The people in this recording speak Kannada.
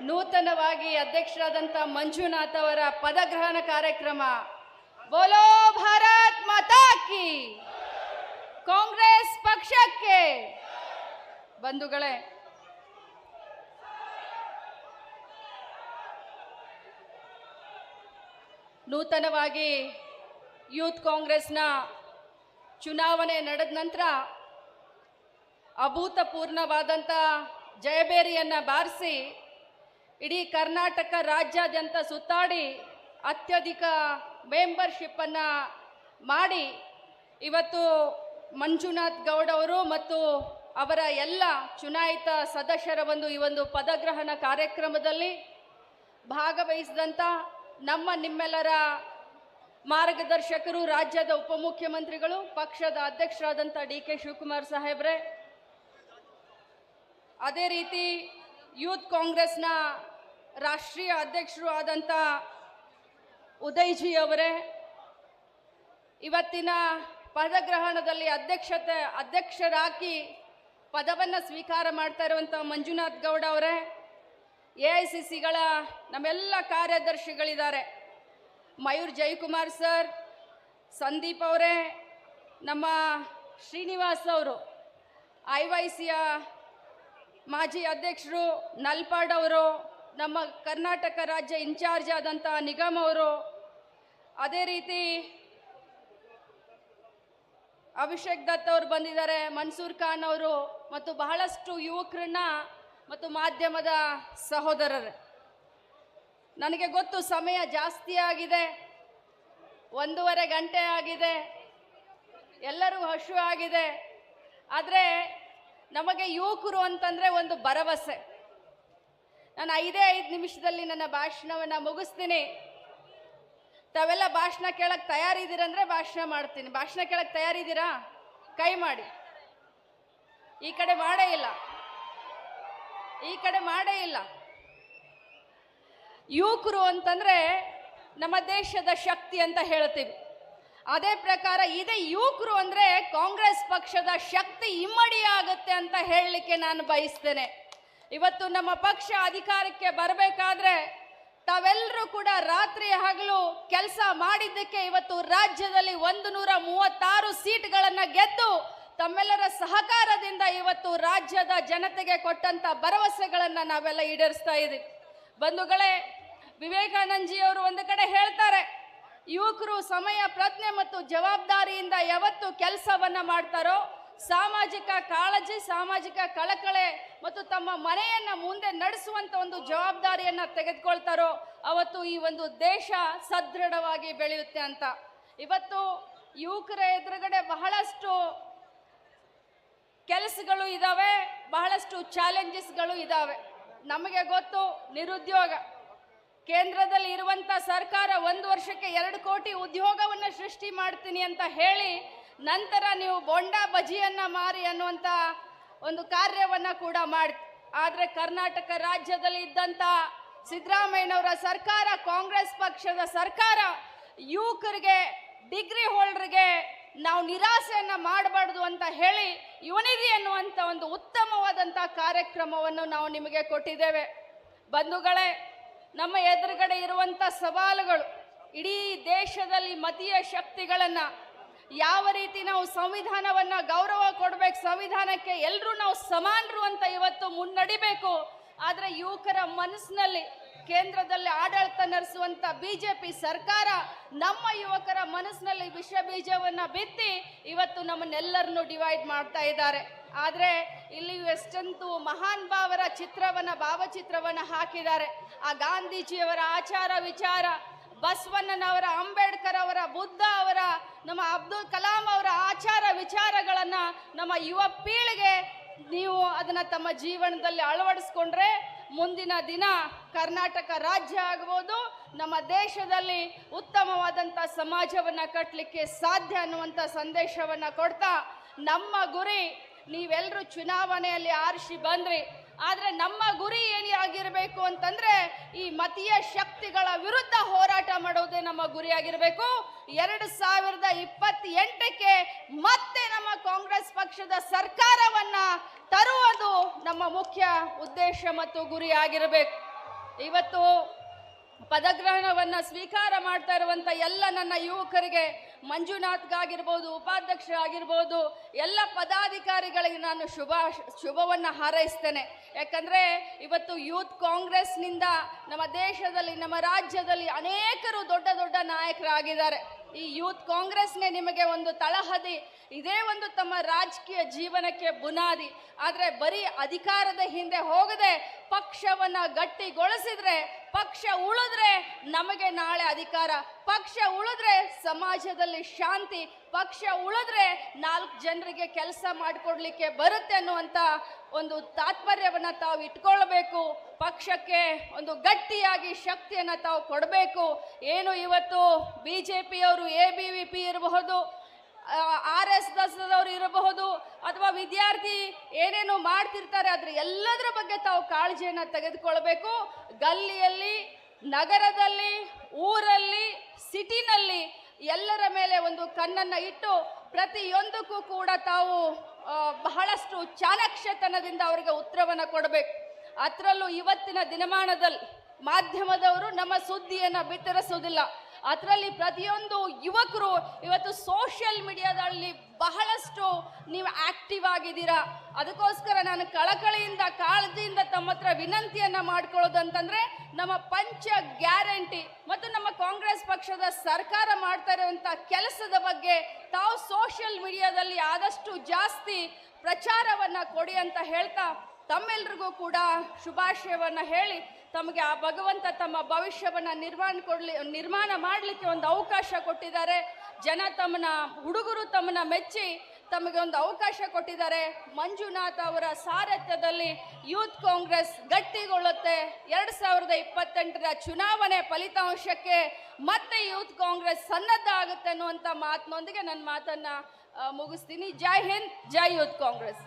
ನೂತನವಾಗಿ ಅಧ್ಯಕ್ಷರಾದಂಥ ಮಂಜುನಾಥ್ ಅವರ ಪದಗ್ರಹಣ ಕಾರ್ಯಕ್ರಮ. ಬೋಲೋ ಭಾರತ್ ಮಾತಾ ಕಿ, ಕಾಂಗ್ರೆಸ್ ಪಕ್ಷಕ್ಕೆ. ಬಂಧುಗಳೇ, ನೂತನವಾಗಿ ಯೂತ್ ಕಾಂಗ್ರೆಸ್ನ ಚುನಾವಣೆ ನಡೆದ ನಂತರ ಅಭೂತಪೂರ್ಣವಾದಂಥ ಜಯಬೇರಿಯನ್ನು ಬಾರಿಸಿ ಇಡೀ ಕರ್ನಾಟಕ ರಾಜ್ಯಾದ್ಯಂತ ಸುತ್ತಾಡಿ ಅತ್ಯಧಿಕ ಮೆಂಬರ್ಶಿಪ್ಪನ್ನು ಮಾಡಿ ಇವತ್ತು ಮಂಜುನಾಥ್ ಗೌಡ್ ಅವರು ಮತ್ತು ಅವರ ಎಲ್ಲ ಚುನಾಯಿತ ಸದಸ್ಯರ ಈ ಒಂದು ಪದಗ್ರಹಣ ಕಾರ್ಯಕ್ರಮದಲ್ಲಿ ಭಾಗವಹಿಸಿದಂಥ ನಿಮ್ಮೆಲ್ಲರ ಮಾರ್ಗದರ್ಶಕರು, ರಾಜ್ಯದ ಉಪಮುಖ್ಯಮಂತ್ರಿಗಳು, ಪಕ್ಷದ ಅಧ್ಯಕ್ಷರಾದಂಥ DK ಶಿವಕುಮಾರ್ ಸಾಹೇಬ್ರೆ, ಅದೇ ರೀತಿ ಯೂತ್ ಕಾಂಗ್ರೆಸ್ನ ರಾಷ್ಟ್ರೀಯ ಅಧ್ಯಕ್ಷರು ಆದಂಥ ಉದಯ್ ಅವರೇ, ಇವತ್ತಿನ ಪದಗ್ರಹಣದಲ್ಲಿ ಅಧ್ಯಕ್ಷರಾಗಿ ಪದವನ್ನು ಸ್ವೀಕಾರ ಮಾಡ್ತಾ ಇರುವಂಥ ಮಂಜುನಾಥ್ ಗೌಡ ಅವರೇ, AICCಗಳ ನಮ್ಮೆಲ್ಲ ಕಾರ್ಯದರ್ಶಿಗಳಿದ್ದಾರೆ, ಮಯೂರ್ ಜಯಕುಮಾರ್ ಸರ್, ಸಂದೀಪ್ ಅವರೇ, ನಮ್ಮ ಶ್ರೀನಿವಾಸ್ ಅವರು, IYCಯ ಮಾಜಿ ಅಧ್ಯಕ್ಷರು ನಲ್ಪಾಡ್ ಅವರು, ನಮ್ಮ ಕರ್ನಾಟಕ ರಾಜ್ಯ ಇನ್ಚಾರ್ಜ್ ಆದಂಥ ನಿಗಮ್ ಅವರು, ಅದೇ ರೀತಿ ಅಭಿಷೇಕ್ ದತ್ ಅವರು ಬಂದಿದ್ದಾರೆ, ಮನ್ಸೂರ್ ಖಾನ್ ಅವರು ಮತ್ತು ಬಹಳಷ್ಟು ಯುವಕರನ್ನ ಮತ್ತು ಮಾಧ್ಯಮದ ಸಹೋದರರೇ. ನನಗೆ ಗೊತ್ತು ಸಮಯ ಜಾಸ್ತಿ ಆಗಿದೆ, 1.5 ಗಂಟೆ ಆಗಿದೆ, ಎಲ್ಲರೂ ಹಶು ಆಗಿದೆ. ಆದರೆ ನಮಗೆ ಯುವಕರು ಅಂತಂದರೆ ಒಂದು ಭರವಸೆ. ನಾನು 5 ನಿಮಿಷದಲ್ಲಿ ನನ್ನ ಭಾಷಣವನ್ನು ಮುಗಿಸ್ತೀನಿ. ತಾವೆಲ್ಲ ಭಾಷಣ ಕೇಳಕ್ಕೆ ತಯಾರಿದ್ದೀರಂದರೆ ಭಾಷಣ ಮಾಡ್ತೀನಿ. ಭಾಷಣ ಕೇಳಕ್ಕೆ ತಯಾರಿದ್ದೀರಾ? ಕೈ ಮಾಡಿ. ಈ ಕಡೆ ಮಾಡೇ ಇಲ್ಲ, ಈ ಕಡೆ ಮಾಡೇ ಇಲ್ಲ. ಯುವಕರು ಅಂತಂದರೆ ನಮ್ಮ ದೇಶದ ಶಕ್ತಿ ಅಂತ ಹೇಳ್ತೀವಿ. ಅದೇ ಪ್ರಕಾರ ಇದೇ ಯುವಕರು ಅಂದರೆ ಕಾಂಗ್ರೆಸ್ ಪಕ್ಷದ ಶಕ್ತಿ ಇಮ್ಮಡಿ ಆಗುತ್ತೆ ಅಂತ ಹೇಳಲಿಕ್ಕೆ ನಾನು ಬಯಸ್ತೇನೆ. ಇವತ್ತು ನಮ್ಮ ಪಕ್ಷ ಅಧಿಕಾರಕ್ಕೆ ಬರಬೇಕಾದ್ರೆ ತಾವೆಲ್ಲರೂ ಕೂಡ ರಾತ್ರಿ ಹಗಲು ಕೆಲಸ ಮಾಡಿದ್ದಕ್ಕೆ ಇವತ್ತು ರಾಜ್ಯದಲ್ಲಿ 136 ಸೀಟ್ಗಳನ್ನು ಗೆದ್ದು ತಮ್ಮೆಲ್ಲರ ಸಹಕಾರದಿಂದ ಇವತ್ತು ರಾಜ್ಯದ ಜನತೆಗೆ ಕೊಟ್ಟಂತ ಭರವಸೆಗಳನ್ನು ನಾವೆಲ್ಲ ಈಡೇರಿಸ್ತಾ ಇದ್ದೀವಿ. ಬಂಧುಗಳೇ, ವಿವೇಕಾನಂದಜಿ ಅವರು ಒಂದು ಕಡೆ ಹೇಳ್ತಾರೆ, ಯುವಕರು ಸಮಯ ಪ್ರಜ್ಞೆ ಮತ್ತು ಜವಾಬ್ದಾರಿಯಿಂದ ಯಾವತ್ತು ಕೆಲಸವನ್ನ ಮಾಡ್ತಾರೋ, ಸಾಮಾಜಿಕ ಕಾಳಜಿ, ಸಾಮಾಜಿಕ ಕಳಕಳೆ ಮತ್ತು ತಮ್ಮ ಮನೆಯನ್ನ ಮುಂದೆ ನಡೆಸುವಂತ ಒಂದು ಜವಾಬ್ದಾರಿಯನ್ನ ತೆಗೆದುಕೊಳ್ತಾರೋ ಅವತ್ತು ಈ ಒಂದು ದೇಶ ಸದೃಢವಾಗಿ ಬೆಳೆಯುತ್ತೆ ಅಂತ. ಇವತ್ತು ಯುವಕರ ಎದುರುಗಡೆ ಬಹಳಷ್ಟು ಕೆಲಸಗಳು ಇದ್ದಾವೆ, ಬಹಳಷ್ಟು ಚಾಲೆಂಜಸ್ಗಳು ಇದ್ದಾವೆ. ನಮಗೆ ಗೊತ್ತು, ನಿರುದ್ಯೋಗ. ಕೇಂದ್ರದಲ್ಲಿ ಇರುವಂಥ ಸರ್ಕಾರ 1 ವರ್ಷಕ್ಕೆ 2 ಕೋಟಿ ಉದ್ಯೋಗವನ್ನು ಸೃಷ್ಟಿ ಮಾಡ್ತೀನಿ ಅಂತ ಹೇಳಿ ನಂತರ ನೀವು ಬೋಂಡಾ ಬಜಿಯನ್ನು ಮಾರಿ ಅನ್ನುವಂಥ ಒಂದು ಕಾರ್ಯವನ್ನು ಕೂಡ ಮಾಡಿ. ಆದರೆ ಕರ್ನಾಟಕ ರಾಜ್ಯದಲ್ಲಿ ಇದ್ದಂಥ ಸಿದ್ದರಾಮಯ್ಯನವರ ಸರ್ಕಾರ, ಕಾಂಗ್ರೆಸ್ ಪಕ್ಷದ ಸರ್ಕಾರ, ಯುವಕರಿಗೆ, ಡಿಗ್ರಿ ಹೋಲ್ಡರ್ಗೆ ನಾವು ನಿರಾಸೆಯನ್ನು ಮಾಡಬಾರ್ದು ಅಂತ ಹೇಳಿ ಯುವನಿಧಿ ಅನ್ನುವಂಥ ಒಂದು ಉತ್ತಮವಾದಂಥ ಕಾರ್ಯಕ್ರಮವನ್ನು ನಾವು ನಿಮಗೆ ಕೊಟ್ಟಿದ್ದೇವೆ. ಬಂಧುಗಳೇ, ನಮ್ಮ ಎದುರುಗಡೆ ಇರುವಂಥ ಸವಾಲುಗಳು, ಇಡೀ ದೇಶದಲ್ಲಿ ಮತೀಯ ಶಕ್ತಿಗಳನ್ನು ಯಾವ ರೀತಿ ನಾವು ಸಂವಿಧಾನವನ್ನು ಗೌರವ ಕೊಡಬೇಕು, ಸಂವಿಧಾನಕ್ಕೆ ಎಲ್ಲರೂ ನಾವು ಸಮಾನರು ಅಂತ ಇವತ್ತು ಮುನ್ನಡಿಬೇಕು. ಆದರೆ ಯುವಕರ ಮನಸ್ಸಿನಲ್ಲಿ ಕೇಂದ್ರದಲ್ಲಿ ಆಡಳಿತ ನಡೆಸುವಂಥ BJP ಸರ್ಕಾರ ನಮ್ಮ ಯುವಕರ ಮನಸ್ಸಿನಲ್ಲಿ ವಿಷ ಬೀಜವನ್ನು ಬಿತ್ತಿ ಇವತ್ತು ನಮ್ಮನ್ನೆಲ್ಲರನ್ನು ಡಿವೈಡ್ ಮಾಡ್ತಾ ಇದ್ದಾರೆ. ಆದರೆ ಇಲ್ಲಿ ಎಷ್ಟಂತೂ ಮಹಾನ್ ಭಾವರ ಭಾವಚಿತ್ರವನ್ನು ಹಾಕಿದ್ದಾರೆ. ಆ ಗಾಂಧೀಜಿಯವರ ಆಚಾರ ವಿಚಾರ, ಬಸವಣ್ಣನವರ, ಅಂಬೇಡ್ಕರ್ ಅವರ, ಬುದ್ಧ ಅವರ, ನಮ್ಮ ಅಬ್ದುಲ್ ಕಲಾಂ ಅವರ ಆಚಾರ ವಿಚಾರಗಳನ್ನು ನಮ್ಮ ಯುವ ಪೀಳಿಗೆ ನೀವು ಅದನ್ನು ತಮ್ಮ ಜೀವನದಲ್ಲಿ ಅಳವಡಿಸ್ಕೊಂಡ್ರೆ ಮುಂದಿನ ದಿನ ಕರ್ನಾಟಕ ರಾಜ್ಯ ಆಗ್ಬೋದು, ನಮ್ಮ ದೇಶದಲ್ಲಿ ಉತ್ತಮವಾದಂಥ ಸಮಾಜವನ್ನು ಕಟ್ಟಲಿಕ್ಕೆ ಸಾಧ್ಯ ಅನ್ನುವಂಥ ಸಂದೇಶವನ್ನು ಕೊಡ್ತಾ, ನಮ್ಮ ಗುರಿ ನೀವೆಲ್ಲರೂ ಚುನಾವಣೆಯಲ್ಲಿ ಆರಿಸಿ ಬಂದ್ರಿ, ಆದರೆ ನಮ್ಮ ಗುರಿ ಏನಾಗಿರಬೇಕು ಅಂತಂದ್ರೆ ಈ ಮತೀಯ ಶಕ್ತಿಗಳ ವಿರುದ್ಧ ಹೋರಾಟ ಮಾಡೋದೇ ನಮ್ಮ ಗುರಿಯಾಗಿರಬೇಕು. 2028ಕ್ಕೆ ಮತ್ತೆ ನಮ್ಮ ಕಾಂಗ್ರೆಸ್ ಪಕ್ಷದ ಸರ್ಕಾರವನ್ನ ತರುವುದು ನಮ್ಮ ಮುಖ್ಯ ಉದ್ದೇಶ ಮತ್ತು ಗುರಿ ಆಗಿರಬೇಕು. ಇವತ್ತು ಪದಗ್ರಹಣವನ್ನು ಸ್ವೀಕಾರ ಮಾಡ್ತಾ ಇರುವಂಥ ಎಲ್ಲ ನನ್ನ ಯುವಕರಿಗೆ, ಮಂಜುನಾಥ್ಗಾಗಿರ್ಬೋದು, ಉಪಾಧ್ಯಕ್ಷ ಆಗಿರ್ಬೋದು, ಎಲ್ಲ ಪದಾಧಿಕಾರಿಗಳಿಗೆ ನಾನು ಶುಭವನ್ನು ಹಾರೈಸ್ತೇನೆ. ಯಾಕಂದರೆ ಇವತ್ತು ಯೂತ್ ಕಾಂಗ್ರೆಸ್ನಿಂದ ನಮ್ಮ ದೇಶದಲ್ಲಿ, ನಮ್ಮ ರಾಜ್ಯದಲ್ಲಿ ಅನೇಕರು ದೊಡ್ಡ ದೊಡ್ಡ ನಾಯಕರಾಗಿದ್ದಾರೆ. ಈ ಯೂತ್ ಕಾಂಗ್ರೆಸ್ನೇ ನಿಮಗೆ ಒಂದು ತಳಹದಿ, ಇದೇ ಒಂದು ತಮ್ಮ ರಾಜಕೀಯ ಜೀವನಕ್ಕೆ ಬುನಾದಿ. ಆದರೆ ಬರೀ ಅಧಿಕಾರದ ಹಿಂದೆ ಹೋಗದೆ ಪಕ್ಷವನ್ನು ಗಟ್ಟಿಗೊಳಿಸಿದ್ರೆ, ಪಕ್ಷ ಉಳಿದ್ರೆ ನಮಗೆ ನಾಳೆ ಅಧಿಕಾರ, ಪಕ್ಷ ಉಳಿದ್ರೆ ಸಮಾಜದಲ್ಲಿ ಶಾಂತಿ, ಪಕ್ಷ ಉಳಿದ್ರೆ 4 ಜನರಿಗೆ ಕೆಲಸ ಮಾಡಿಕೊಡ್ಲಿಕ್ಕೆ ಬರುತ್ತೆ ಅನ್ನುವಂಥ ಒಂದು ತಾತ್ಪರ್ಯವನ್ನು ತಾವು ಇಟ್ಕೊಳ್ಬೇಕು. ಪಕ್ಷಕ್ಕೆ ಒಂದು ಗಟ್ಟಿಯಾಗಿ ಶಕ್ತಿಯನ್ನು ತಾವು ಕೊಡಬೇಕು. ಏನು ಇವತ್ತು BJPಯವರು ABVP ಇರಬಹುದು, RSS ಅವರು ಇರಬಹುದು, ಅಥವಾ ವಿದ್ಯಾರ್ಥಿ ಏನೇನು ಮಾಡ್ತಿರ್ತಾರೆ, ಅದ್ರ ಎಲ್ಲದರ ಬಗ್ಗೆ ತಾವು ಕಾಳಜಿಯನ್ನು ತೆಗೆದುಕೊಳ್ಬೇಕು. ಗಲ್ಲಿಯಲ್ಲಿ, ನಗರದಲ್ಲಿ, ಊರಲ್ಲಿ, ಸಿಟಿನಲ್ಲಿ ಎಲ್ಲರ ಮೇಲೆ ಒಂದು ಕಣ್ಣನ್ನು ಇಟ್ಟು ಪ್ರತಿಯೊಂದಕ್ಕೂ ಕೂಡ ತಾವು ಬಹಳಷ್ಟು ಚಾಣಾಕ್ಷತನದಿಂದ ಅವರಿಗೆ ಉತ್ತರವನ್ನು ಕೊಡಬೇಕು. ಅದರಲ್ಲೂ ಇವತ್ತಿನ ದಿನಮಾನದಲ್ಲಿ ಮಾಧ್ಯಮದವರು ನಮ್ಮ ಸುದ್ದಿಯನ್ನು ಬಿತ್ತರಿಸೋದಿಲ್ಲ. ಅದರಲ್ಲಿ ಪ್ರತಿಯೊಂದು ಯುವಕರು ಇವತ್ತು ಸೋಷಿಯಲ್ ಮೀಡಿಯಾದಲ್ಲಿ ಬಹಳಷ್ಟು ನೀವು ಆಕ್ಟಿವ್ ಆಗಿದ್ದೀರಾ. ಅದಕ್ಕೋಸ್ಕರ ನಾನು ಕಳಕಳಿಯಿಂದ, ಕಾಳಜಿಯಿಂದ ತಮ್ಮ ಹತ್ರ ವಿನಂತಿಯನ್ನು ಮಾಡ್ಕೊಳ್ಳೋದಂತಂದರೆ, ನಮ್ಮ ಪಂಚ ಗ್ಯಾರಂಟಿ ಮತ್ತು ನಮ್ಮ ಕಾಂಗ್ರೆಸ್ ಪಕ್ಷದ ಸರ್ಕಾರ ಮಾಡ್ತಾ ಇರುವಂಥ ಕೆಲಸದ ಬಗ್ಗೆ ತಾವು ಸೋಷಿಯಲ್ ಮೀಡಿಯಾದಲ್ಲಿ ಆದಷ್ಟು ಜಾಸ್ತಿ ಪ್ರಚಾರವನ್ನು ಕೊಡಿ ಅಂತ ಹೇಳ್ತಾ, ತಮ್ಮೆಲ್ರಿಗೂ ಕೂಡ ಶುಭಾಶಯವನ್ನು ಹೇಳಿ, ತಮಗೆ ಆ ಭಗವಂತ ತಮ್ಮ ಭವಿಷ್ಯವನ್ನು ನಿರ್ಮಾಣ ಮಾಡಲಿಕ್ಕೆ ಒಂದು ಅವಕಾಶ ಕೊಟ್ಟಿದ್ದಾರೆ. ಜನ ತಮ್ಮನ್ನ, ಹುಡುಗರು ತಮ್ಮನ್ನ ಮೆಚ್ಚಿ ತಮಗೆ ಒಂದು ಅವಕಾಶ ಕೊಟ್ಟಿದ್ದಾರೆ. ಮಂಜುನಾಥ್ ಅವರ ಸಾರಥ್ಯದಲ್ಲಿ ಯೂತ್ ಕಾಂಗ್ರೆಸ್ ಗಟ್ಟಿಗೊಳ್ಳುತ್ತೆ. 2028ರ ಚುನಾವಣೆ ಫಲಿತಾಂಶಕ್ಕೆ ಮತ್ತೆ ಯೂತ್ ಕಾಂಗ್ರೆಸ್ ಸನ್ನದ್ಧ ಆಗುತ್ತೆ ಅನ್ನುವಂಥ ಮಾತಿನೊಂದಿಗೆ ನನ್ನ ಮಾತನ್ನು ಮುಗಿಸ್ತೀನಿ. ಜೈ ಹಿಂದ್, ಜೈ ಯೂತ್ ಕಾಂಗ್ರೆಸ್.